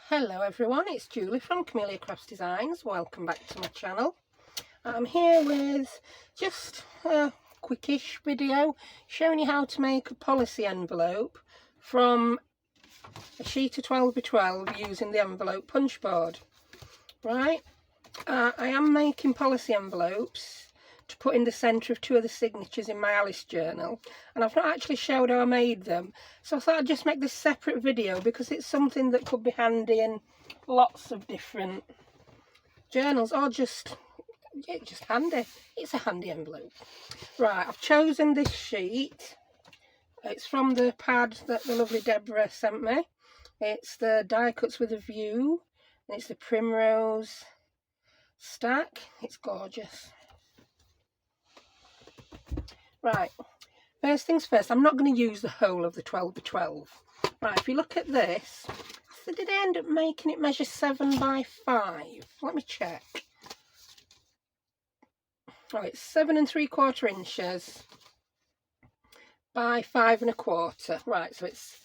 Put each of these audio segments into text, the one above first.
Hello everyone, it's Julie from Camelia Crafts Designs. Welcome back to my channel. I'm here with just a quickish video showing you how to make a policy envelope from a sheet of 12x12 using the envelope punch board. Right, I am making policy envelopes to put in the centre of two of the signatures in my Alice journal, and I've not actually showed how I made them, so I thought I'd just make this separate video because it's something that could be handy in lots of different journals, or just handy. It's a handy envelope. Right, I've chosen this sheet. It's from the pad that the lovely Deborah sent me. It's the Die Cuts with a View, and it's the Primrose stack. It's gorgeous. Right, first things first, I'm not going to use the whole of the 12x12. Right, if you look at this, did I end up making it measure 7x5? Let me check. Oh, it's 7 3/4 inches by 5 1/4. Right, so it's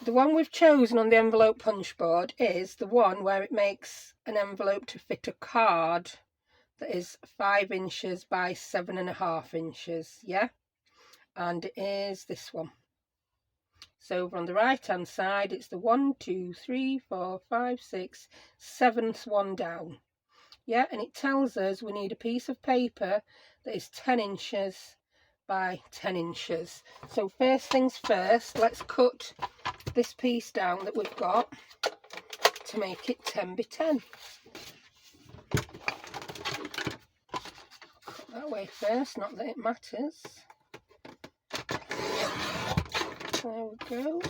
the one we've chosen on the envelope punch board is the one where it makes an envelope to fit a card that is 5 inches by 7 1/2 inches, yeah, and it is this one. So over on the right hand side it's the 1 2 3 4 5 6 7th one down, yeah, and it tells us we need a piece of paper that is 10 inches by 10 inches. So first things first, let's cut this piece down that we've got to make it 10 by 10. That way first, not that it matters. There we go.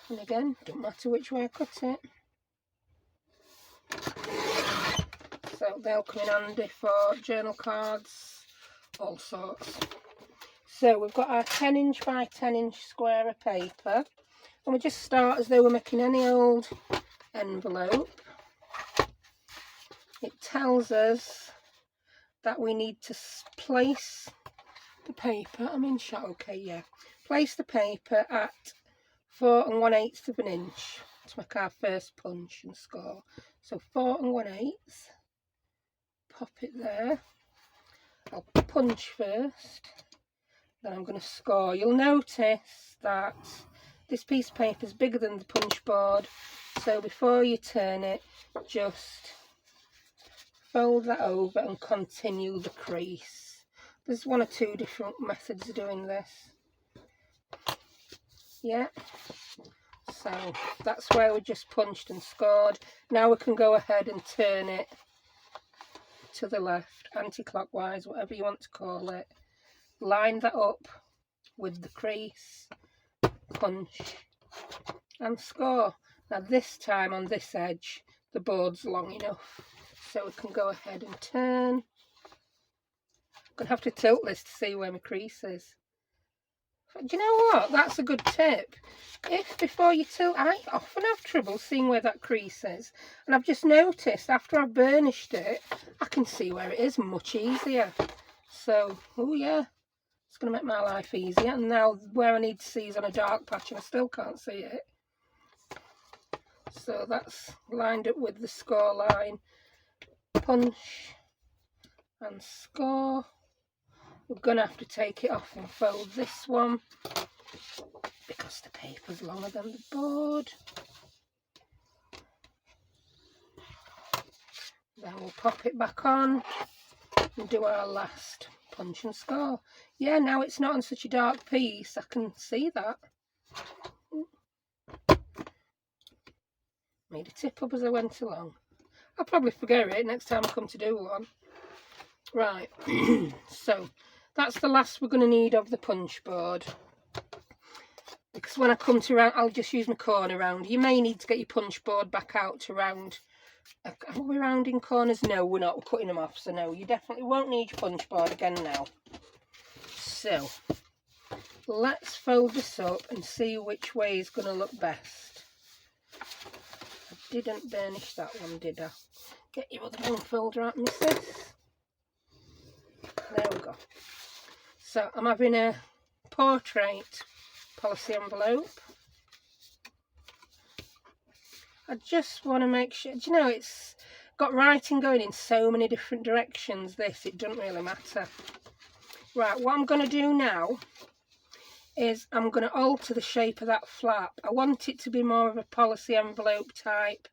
And again, don't matter which way I cut it. So they'll come in handy for journal cards, all sorts. So we've got our 10 inch by 10 inch square of paper, and we just start as though we're making any old envelope. It tells us that we need to place the paper, I'm in shot, okay, yeah. Place the paper at 4 1/8 of an inch to make our first punch and score. So 4 1/8, pop it there. I'll punch first, then I'm going to score. You'll notice that this piece of paper is bigger than the punch board, so before you turn it, just fold that over and continue the crease. There's one or two different methods of doing this. Yeah, so that's where we just punched and scored. Now we can go ahead and turn it to the left, anti-clockwise, whatever you want to call it. Line that up with the crease, punch and score. Now this time on this edge the board's long enough, so we can go ahead and turn. I'm going to have to tilt this to see where my crease is. Do you know what? That's a good tip. If before you tilt, I often have trouble seeing where that crease is, and I've just noticed after I've burnished it, I can see where it is much easier. So, oh yeah, it's going to make my life easier. And now where I need to see is on a dark patch and I still can't see it. So that's lined up with the score line. Punch and score. We're going to have to take it off and fold this one because the paper's longer than the board. Then we'll pop it back on and do our last punch and score. Yeah, now it's not on such a dark piece, I can see that. Made a tip up as I went along. I'll probably forget it next time I come to do one. Right, so that's the last we're going to need of the punch board, because when I come to round, I'll just use my corner round. You may need to get your punch board back out to round. Are we rounding corners? No, we're not. We're cutting them off, so no, you definitely won't need your punch board again now. So let's fold this up and see which way is going to look best. I didn't burnish that one, did I? Get your other one folder out, missus. There we go. So I'm having a portrait policy envelope. I just want to make sure, do you know, it's got writing going in so many different directions, this, it doesn't really matter. Right, what I'm going to do now is I'm going to alter the shape of that flap. I want it to be more of a policy envelope type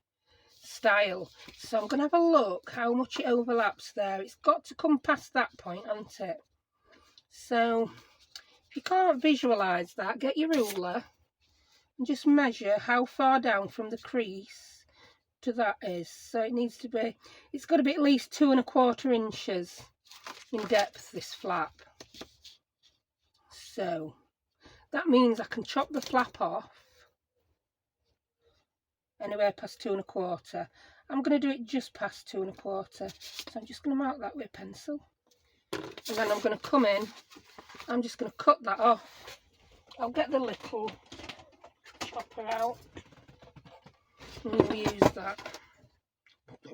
style. So I'm going to have a look how much it overlaps there. It's got to come past that point, hasn't it? So if you can't visualise that, get your ruler and just measure how far down from the crease to that is. So it needs to be, it's got to be at least 2 1/4 inches in depth, this flap. So that means I can chop the flap off anywhere past 2 1/4. I'm going to do it just past 2 1/4. So I'm just going to mark that with a pencil. And then I'm going to come in, I'm just going to cut that off. I'll get the little chopper out and we'll use that.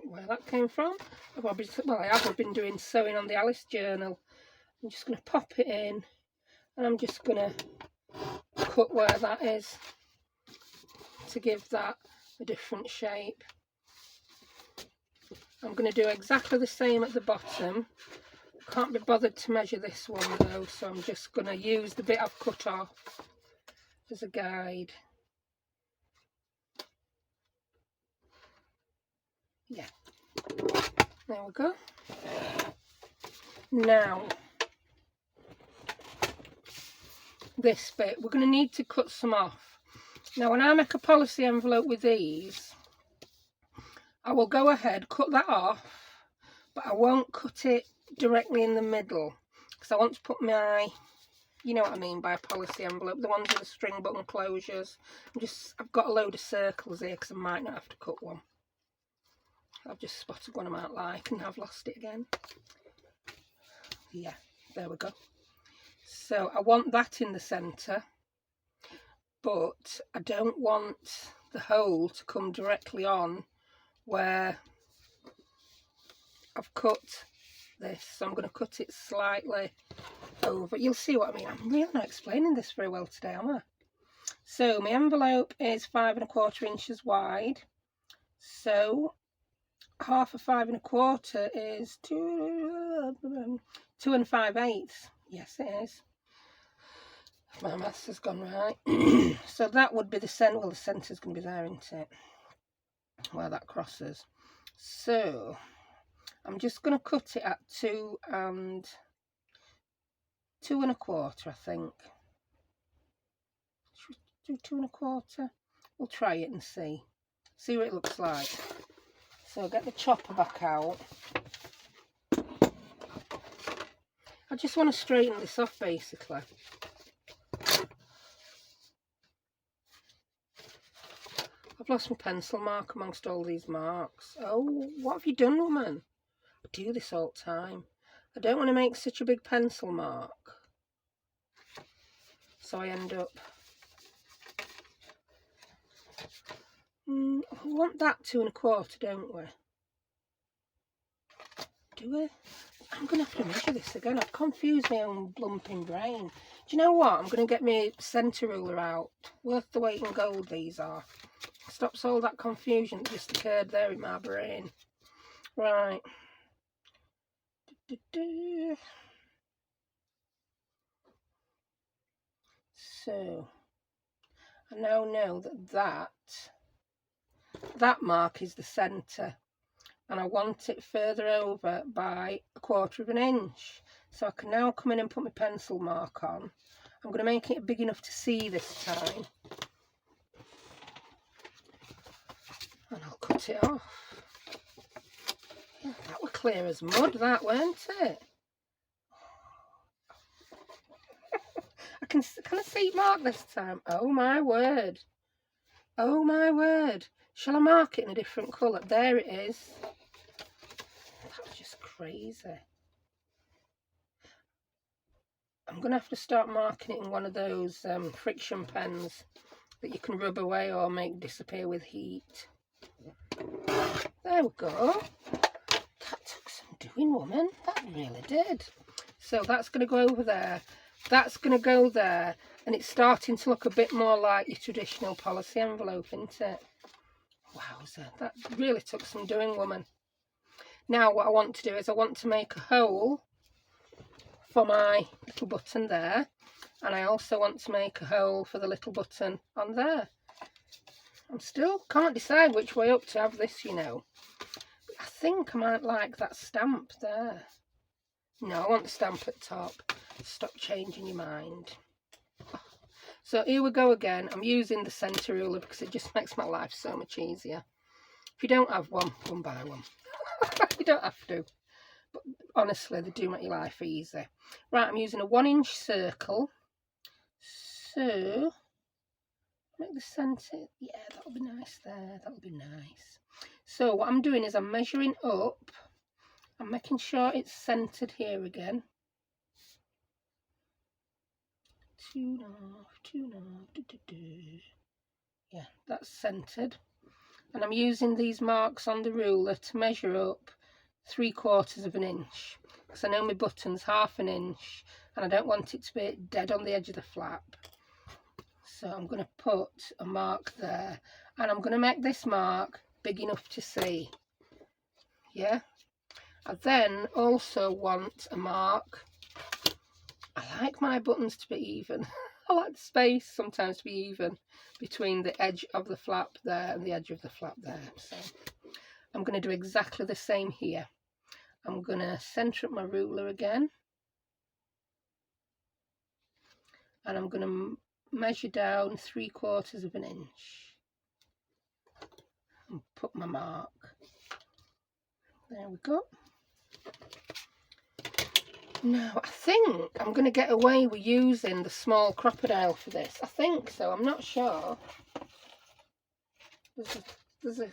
Where that came from, I have been doing sewing on the Alice journal. I'm just going to pop it in and I'm just going to cut where that is to give that a different shape. I'm going to do exactly the same at the bottom. Can't be bothered to measure this one though, so I'm just going to use the bit I've cut off as a guide. Yeah, there we go. Now this bit, we're going to need to cut some off. Now when I make a policy envelope with these, I will go ahead, cut that off, but I won't cut it directly in the middle because I want to put my, you know what I mean by a policy envelope, the ones with the string button closures. I've got a load of circles here because I might not have to cut one. I've just spotted one I might like and I've lost it again. Yeah, there we go. So I want that in the centre, but I don't want the hole to come directly on where I've cut this. So I'm going to cut it slightly over. You'll see what I mean. I'm really not explaining this very well today, am I? So my envelope is 5 1/4 inches wide. So half of 5 1/4 is 2 5/8. Yes, it is. My maths has gone right. So that would be the centre. Well, the centre's going to be there, isn't it? Where that crosses. So I'm just going to cut it at 2 1/4, I think. Should we do 2 1/4? We'll try it and see what it looks like. So get the chopper back out. I just want to straighten this off basically. I've lost my pencil mark amongst all these marks. Oh, what have you done, woman? I do this all the time. I don't want to make such a big pencil mark, so I end up... we want that 2 1/4, don't we? Do we? I'm going to have to measure this again. I've confused my own lumping brain. Do you know what? I'm going to get my centre ruler out. Worth the weight in gold, these are. Stops all that confusion that just occurred there in my brain. Right. So, I now know that mark is the centre. And I want it further over by 1/4 inch. So I can now come in and put my pencil mark on. I'm going to make it big enough to see this time. And I'll cut it off. Yeah, that were clear as mud, that, weren't it? Can I see it mark this time? Oh my word. Oh my word. Shall I mark it in a different colour? There it is. That's just crazy. I'm going to have to start marking it in one of those friction pens that you can rub away or make disappear with heat. There we go. That took some doing, woman. That really did. So that's going to go over there. That's going to go there. And it's starting to look a bit more like your traditional policy envelope, isn't it? Wowza, that really took some doing, woman. Now what I want to do is I want to make a hole for my little button there, and I also want to make a hole for the little button on there. I still can't decide which way up to have this, you know. I think I might like that stamp there. No, I want the stamp at top. Stop changing your mind. So here we go again. I'm using the centre ruler because it just makes my life so much easier. If you don't have one, go and buy one. You don't have to. But honestly, they do make your life easy. Right, I'm using a 1-inch circle. So, make the centre. Yeah, that'll be nice there. That'll be nice. So what I'm doing is I'm measuring up. I'm making sure it's centred here again. 2.5, 2.5. Yeah, that's centred. And I'm using these marks on the ruler to measure up 3/4 of an inch. Because I know my button's 1/2 inch and I don't want it to be dead on the edge of the flap. So I'm going to put a mark there. And I'm going to make this mark big enough to see. Yeah. I then also want a mark. I like my buttons to be even. I like the space sometimes to be even between the edge of the flap there and the edge of the flap there. So I'm going to do exactly the same here. I'm going to centre up my ruler again. And I'm going to measure down 3/4 of an inch. And put my mark. There we go. Now, I think I'm going to get away with using the small crocodile for this. I think so. I'm not sure. There's a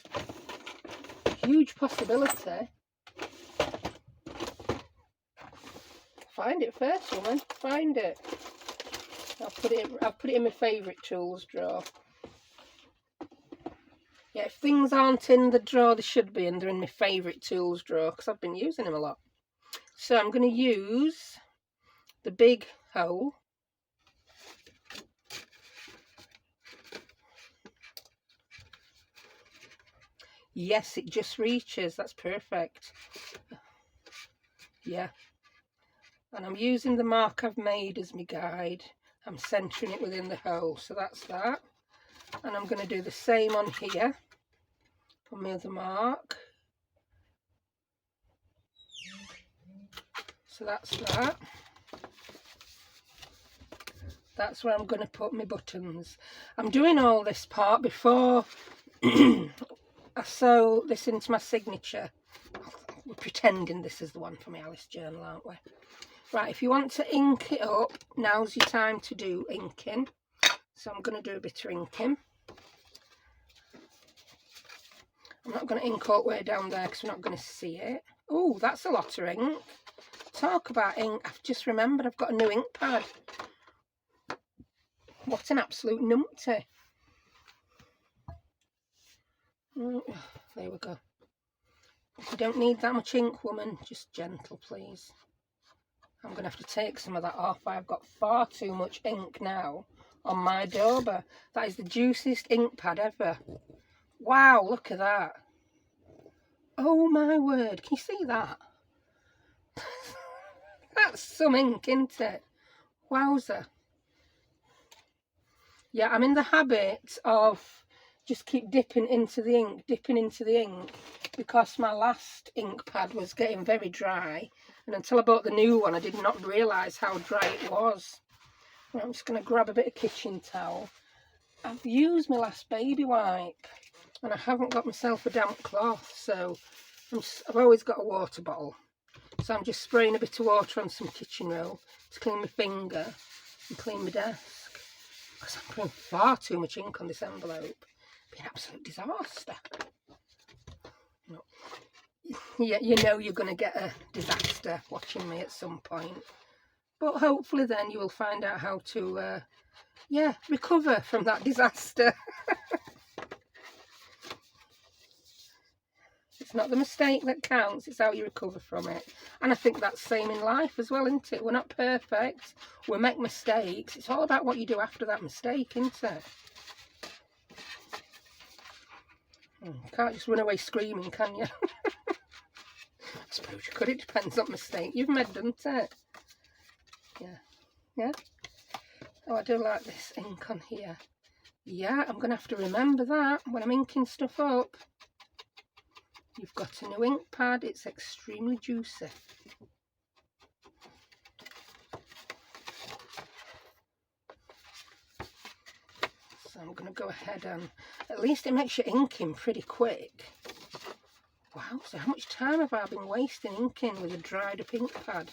huge possibility. Find it first, woman. Find it. I'll put it in my favourite tools drawer. Yeah, if things aren't in the drawer they should be in, they're in my favourite tools drawer because I've been using them a lot. So I'm going to use the big hole. Yes, it just reaches. That's perfect. Yeah. And I'm using the mark I've made as my guide. I'm centering it within the hole. So that's that. And I'm going to do the same on here. On my other mark. So that's that. That's where I'm going to put my buttons. I'm doing all this part before I sew this into my signature. We're pretending this is the one for my Alice journal, aren't we? Right, if you want to ink it up, now's your time to do inking. So I'm going to do a bit of inking. I'm not going to ink all the way down there because we're not going to see it. Oh, that's a lot of ink. Talk about ink. I've just remembered I've got a new ink pad. What an absolute numpty. There we go. You don't need that much ink, woman. Just gentle, please. I'm going to have to take some of that off. I've got far too much ink now on my dauber. That is the juiciest ink pad ever. Wow, look at that. Oh my word. Can you see that? That's some ink, isn't it? Wowzer. Yeah, I'm in the habit of just keep dipping into the ink, because my last ink pad was getting very dry, and until I bought the new one I did not realise how dry it was. Right, I'm just going to grab a bit of kitchen towel. I've used my last baby wipe and I haven't got myself a damp cloth, so I've always got a water bottle. So I'm just spraying a bit of water on some kitchen roll to clean my finger and clean my desk. Because I'm putting far too much ink on this envelope. It'd be an absolute disaster. No. Yeah, you know you're going to get a disaster watching me at some point. But hopefully then you will find out how to, recover from that disaster. It's not the mistake that counts, it's how you recover from it. And I think that's the same in life as well, isn't it? We're not perfect, we make mistakes. It's all about what you do after that mistake, isn't it? You can't just run away screaming, can you? I suppose you could. It depends on mistake you've made, doesn't it? Yeah. Yeah. Oh, I do like this ink on here. Yeah, I'm going to have to remember that when I'm inking stuff up. You've got a new ink pad. It's extremely juicy. So I'm going to go ahead and at least it makes your inking pretty quick. Wow, so how much time have I been wasting inking with a dried up ink pad?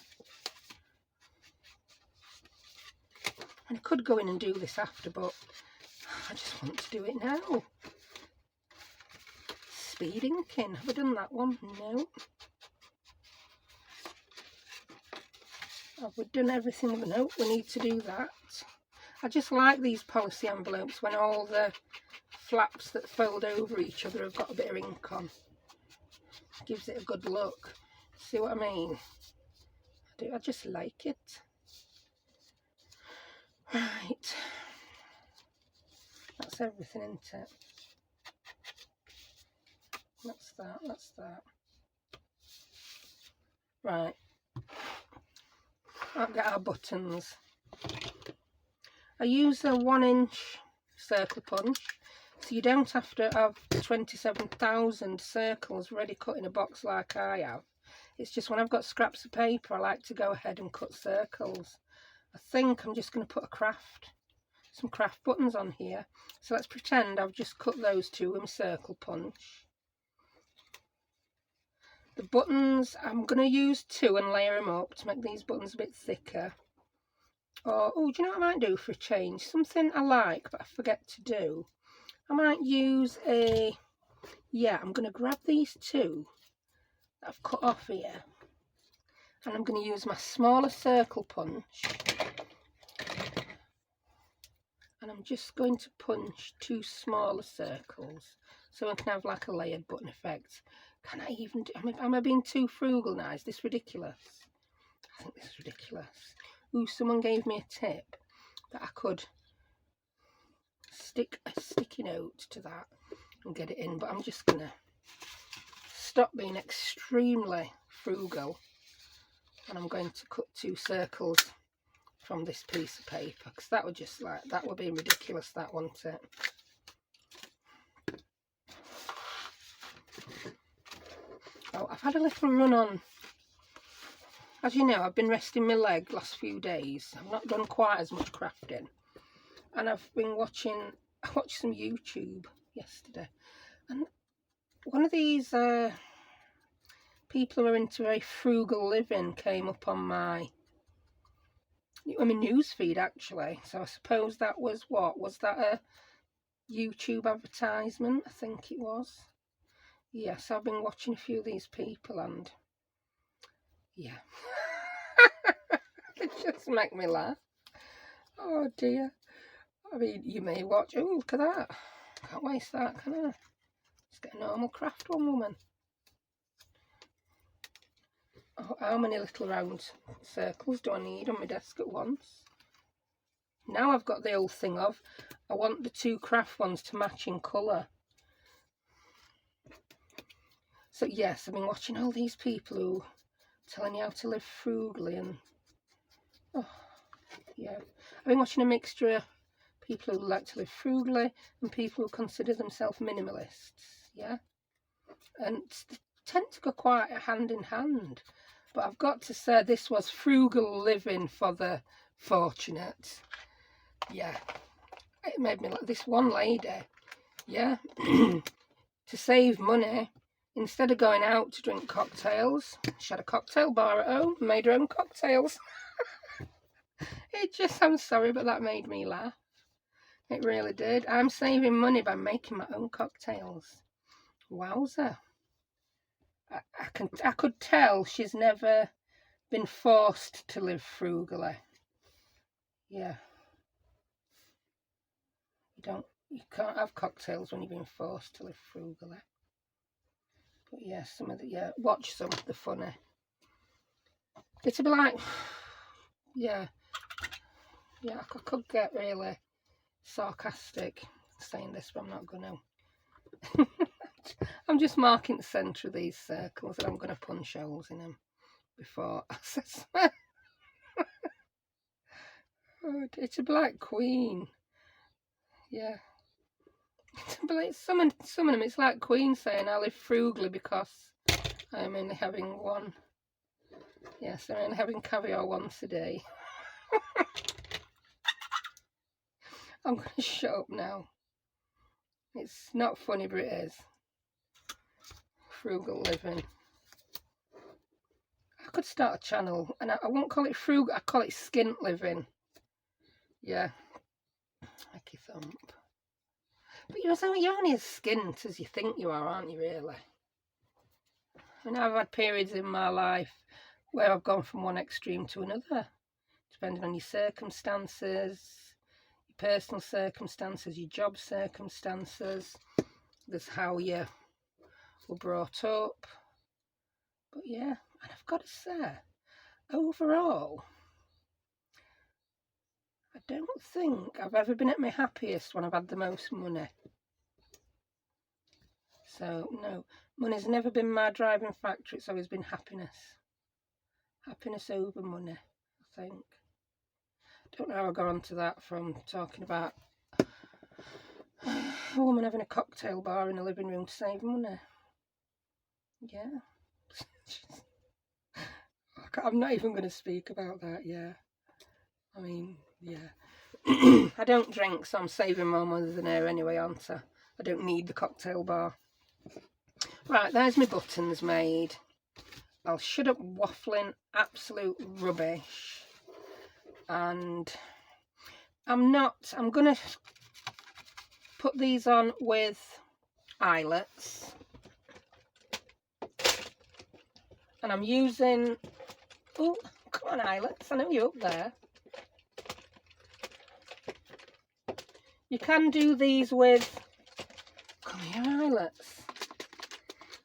And I could go in and do this after, but I just want to do it now. Speed inking. Have I done that one? No. Have we done everything? No, we need to do that. I just like these policy envelopes when all the flaps that fold over each other have got a bit of ink on. Gives it a good look. See what I mean? I just like it. Right. That's everything, isn't it? That's that, that's that. Right. I'll get our buttons. I use a 1-inch circle punch, so you don't have to have 27,000 circles ready cut in a box like I have. It's just when I've got scraps of paper, I like to go ahead and cut circles. I think I'm just going to put some craft buttons on here. So let's pretend I've just cut those two with my circle punch. The buttons, I'm going to use 2 and layer them up to make these buttons a bit thicker. Or, oh, do you know what I might do for a change? Something I like but I forget to do. I might use I'm going to grab these 2 that I've cut off here. And I'm going to use my smaller circle punch. And I'm just going to punch 2 smaller circles so I can have like a layered button effect. Can I even do, am I being too frugal now? Is this ridiculous? I think this is ridiculous. Ooh, someone gave me a tip that I could stick a sticky note to that and get it in, but I'm just going to stop being extremely frugal and I'm going to cut 2 circles from this piece of paper because that would just that would be ridiculous, that wouldn't it? Oh, I've had a little run on. As you know, I've been resting my leg last few days. I've not done quite as much crafting, and I've been I watched some YouTube yesterday, and one of these people who are into very frugal living came up on my news feed actually. So I suppose that was that a YouTube advertisement? I think it was. Yes, I've been watching a few of these people and yeah. It just make me laugh. Oh dear. I mean, you may watch. Oh, look at that. Can't waste that, can I? Just get a normal craft one, woman. Oh, how many little round circles do I need on my desk at once? Now I've got the old thing of, I want the 2 craft ones to match in colour. So yes, I've been watching all these people who are telling you how to live frugally and, oh, yeah. I've been watching a mixture of people who like to live frugally and people who consider themselves minimalists, yeah. And they tend to go quite hand in hand. But I've got to say this was frugal living for the fortunate. Yeah. It made me like this one lady, yeah, to save money, instead of going out to drink cocktails, she had a cocktail bar at home and made her own cocktails. I'm sorry, but that made me laugh. It really did. I'm saving money by making my own cocktails. Wowza. I could tell she's never been forced to live frugally. Yeah. You can't have cocktails when you've been forced to live frugally. But yeah, watch some of the funny. It'll be like, yeah, I could get really sarcastic saying this, but I'm not going to. I'm just marking the centre of these circles, and I'm going to punch holes in them before I assessment. Oh, it's a black queen. Yeah. Some of them, it's like Queen saying I live frugally because I'm only having one. Yes, I'm only having caviar once a day. I'm going to shut up now. It's not funny, but it is. Frugal living. I could start a channel, and I won't call it frugal, I call it skint living. Yeah. Hecky thump. But you're only as skint as you think you are, aren't you, really? I mean, I've had periods in my life where I've gone from one extreme to another, depending on your circumstances, your personal circumstances, your job circumstances. There's how you were brought up. But yeah, and I've got to say, overall, I don't think I've ever been at my happiest when I've had the most money. So, no, money's never been my driving factor. It's always been happiness. Happiness over money, I think. Don't know how I got onto that from talking about a woman having a cocktail bar in a living room to save money. Yeah. I'm not even going to speak about that, yeah. I mean, yeah. I don't drink, so I'm saving more money than her anyway, aren't I? I don't need the cocktail bar. Right, there's my buttons made. I'll shut up waffling absolute rubbish. And I'm going to put these on with eyelets. And I'm using, oh, come on eyelets, I know you're up there. You can do these with, come here eyelets.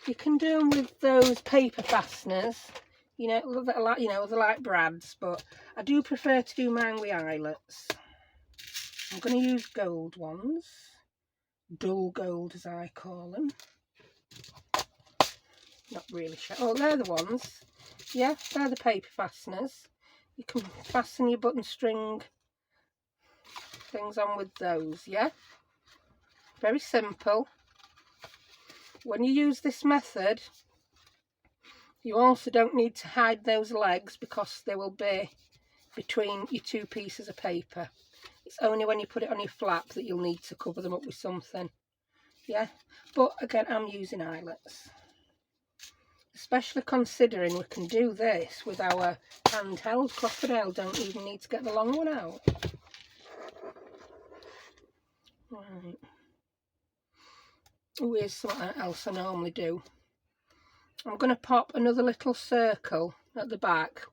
You can do them with those paper fasteners, you know, that are like, they're like brads, but I do prefer to do mine with eyelets. I'm going to use gold ones, dull gold as I call them. Not really sure. Oh, they're the ones. Yeah, they're the paper fasteners. You can fasten your button string things on with those, yeah? Very simple. When you use this method, you also don't need to hide those legs because they will be between your two pieces of paper. It's only when you put it on your flap that you'll need to cover them up with something. Yeah, but again, I'm using eyelets. Especially considering we can do this with our handheld crocodile. Don't even need to get the long one out. Right. Oh, here's something else I normally do. I'm going to pop another little circle at the back,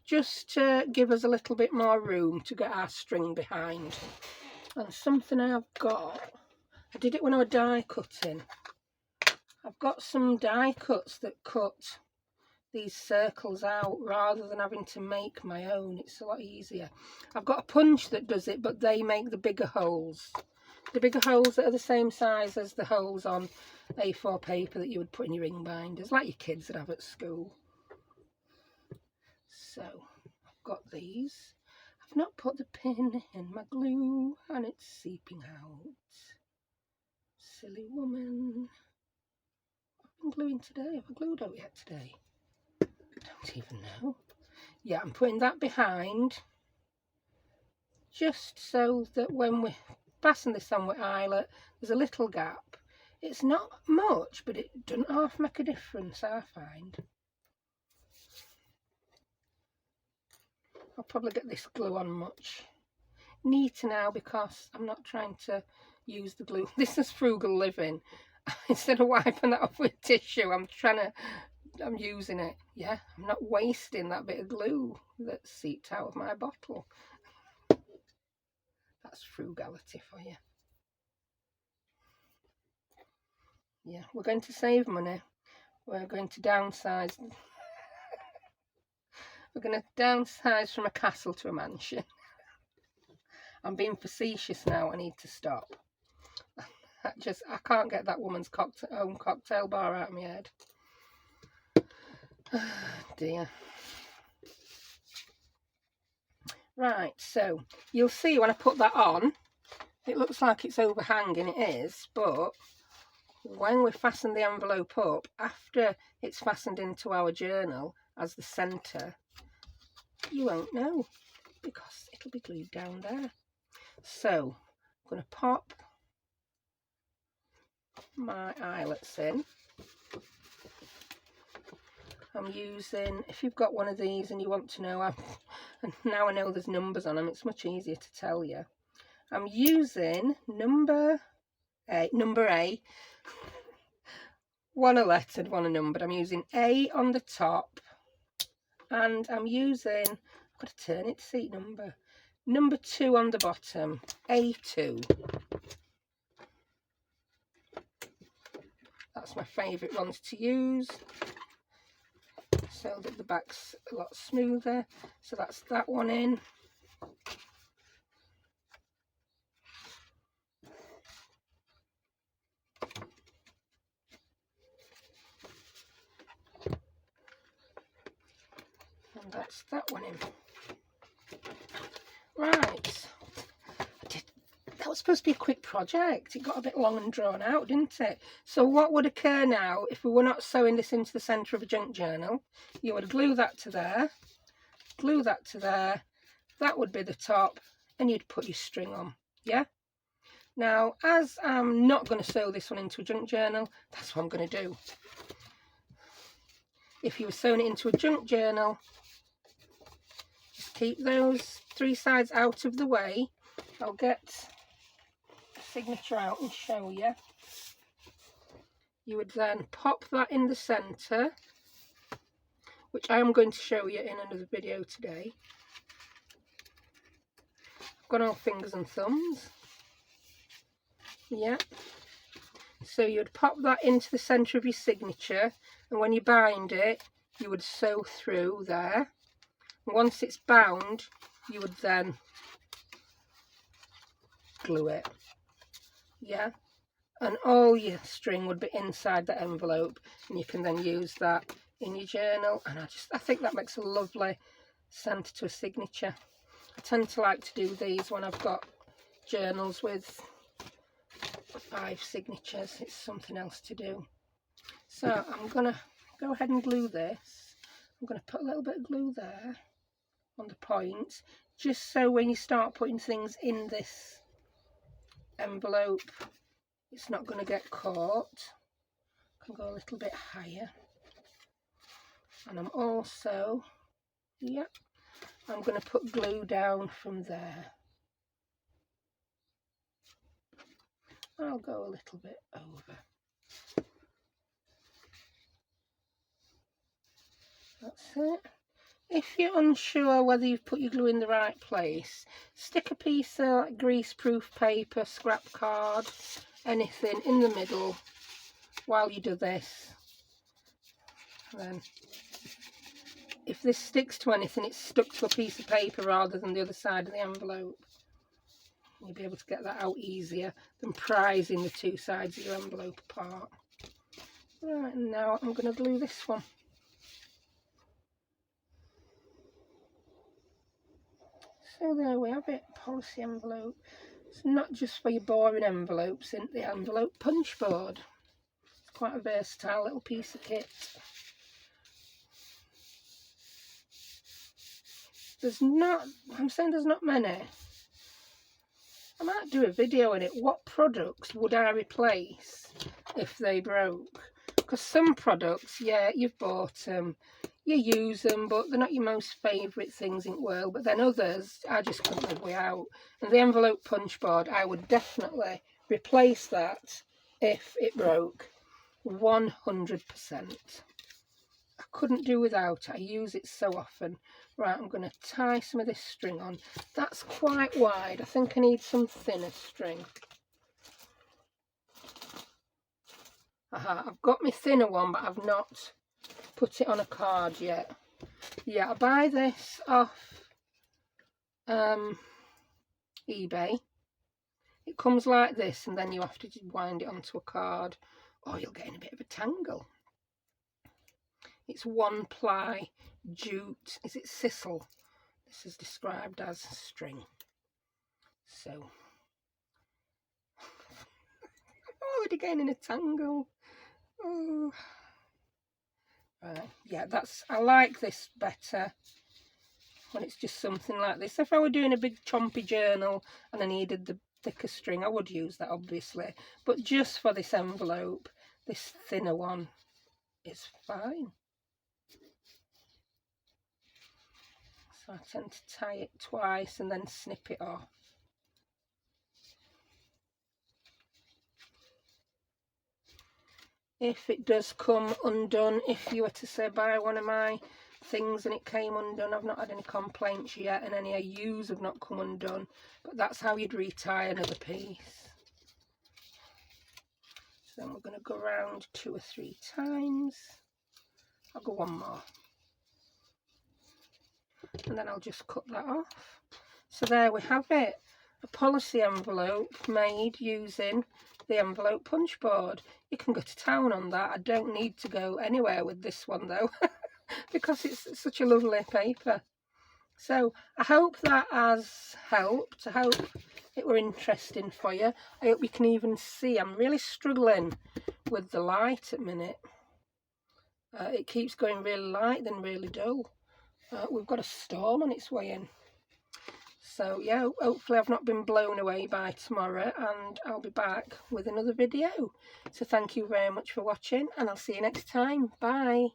just to give us a little bit more room to get our string behind. And something I've got, I did it when I was die cutting. I've got some die cuts that cut these circles out rather than having to make my own. It's a lot easier. I've got a punch that does it, but they make the bigger holes. The bigger holes that are the same size as the holes on A4 paper that you would put in your ring binders, like your kids would have at school. So, I've got these. I've not put the pin in my glue and it's seeping out. Silly woman. I've been gluing today. Have I glued out yet today? Don't even know. Yeah, I'm putting that behind just so that when we fasten this on with eyelet, there's a little gap. It's not much, but it doesn't half make a difference, I find. I'll probably get this glue on much neater now because I'm not trying to use the glue. This is frugal living. Instead of wiping that off with tissue, I'm using it. Yeah, I'm not wasting that bit of glue that seeped out of my bottle. That's frugality for you. Yeah, we're going to save money. We're going to downsize. We're going to downsize from a castle to a mansion. I'm being facetious now. I need to stop. I can't get that woman's own cocktail bar out of my head. Oh, dear. Right, so you'll see when I put that on, it looks like it's overhanging, it is, but when we fasten the envelope up, after it's fastened into our journal as the centre, you won't know because it'll be glued down there. So I'm going to pop my eyelets in. I'm using, if you've got one of these and you want to know, and now I know there's numbers on them, it's much easier to tell you. I'm using number A, one a lettered, one a numbered. I'm using A on the top, and I'm using, I've got to turn it to see number 2 on the bottom, A2. That's my favourite ones to use, so that the back's a lot smoother. So that's that one in. And that's that one in. Right. That was supposed to be a quick project. It got a bit long and drawn out, didn't it? So what would occur now if we were not sewing this into the centre of a junk journal? You would glue that to there, glue that to there. That would be the top, and you'd put your string on. Yeah? Now, as I'm not going to sew this one into a junk journal, that's what I'm going to do. If you were sewing it into a junk journal, just keep those 3 sides out of the way. I'll get a signature out and show you. You would then pop that in the centre, which I am going to show you in another video today. I've got all fingers and thumbs. Yeah. So you'd pop that into the centre of your signature, and when you bind it, you would sew through there. And once it's bound, you would then glue it. Yeah. And all your string would be inside the envelope, and you can then use that in your journal. And I think that makes a lovely centre to a signature. I tend to like to do these when I've got journals with 5 signatures. It's something else to do. So I'm gonna go ahead and glue this. I'm gonna put a little bit of glue there on the point, just so when you start putting things in this envelope, it's not going to get caught. I can go a little bit higher. And I'm also, yep, I'm going to put glue down from there. I'll go a little bit over. That's it. If you're unsure whether you've put your glue in the right place, stick a piece of grease-proof paper, scrap card, anything in the middle while you do this. And then if this sticks to anything, it's stuck to a piece of paper rather than the other side of the envelope. You'll be able to get that out easier than prizing the 2 sides of your envelope apart. Right, and now I'm going to glue this one. So there we have it, policy envelope. It's not just for your boring envelopes, in the envelope punch board. It's quite a versatile little piece of kit. I'm saying there's not many. I might do a video on it. What products would I replace if they broke? Because some products, yeah, you've bought them, you use them, but they're not your most favourite things in the world. But then others, I just couldn't live without. And the envelope punch board, I would definitely replace that if it broke. 100%. I couldn't do without it. I use it so often. Right, I'm going to tie some of this string on. That's quite wide. I think I need some thinner string. Aha, I've got my thinner one, but I've not put it on a card yet. Yeah, I buy this off eBay. It comes like this, and then you have to wind it onto a card, or you'll get in a bit of a tangle. It's 1 ply jute, is it sisal? This is described as string. So, I'm already getting in a tangle. Oh. Right, yeah, I like this better when it's just something like this. If I were doing a big chompy journal and I needed the thicker string, I would use that, obviously. But just for this envelope, this thinner one is fine. So I tend to tie it twice and then snip it off. If it does come undone, if you were to say buy one of my things and it came undone, I've not had any complaints yet, and any of yous have not come undone, but that's how you'd retie another piece. So then we're going to go around 2 or 3 times. I'll go 1 more, and then I'll just cut that off. So there we have it, a policy envelope made using the envelope punch board. You can go to town on that. I don't need to go anywhere with this one though, because it's such a lovely paper. So I hope that has helped. I hope it were interesting for you. I hope you can even see I'm really struggling with the light at the minute. It keeps going really light then really dull. We've got a storm on its way in. So yeah, hopefully I've not been blown away by tomorrow, and I'll be back with another video. So thank you very much for watching, and I'll see you next time. Bye.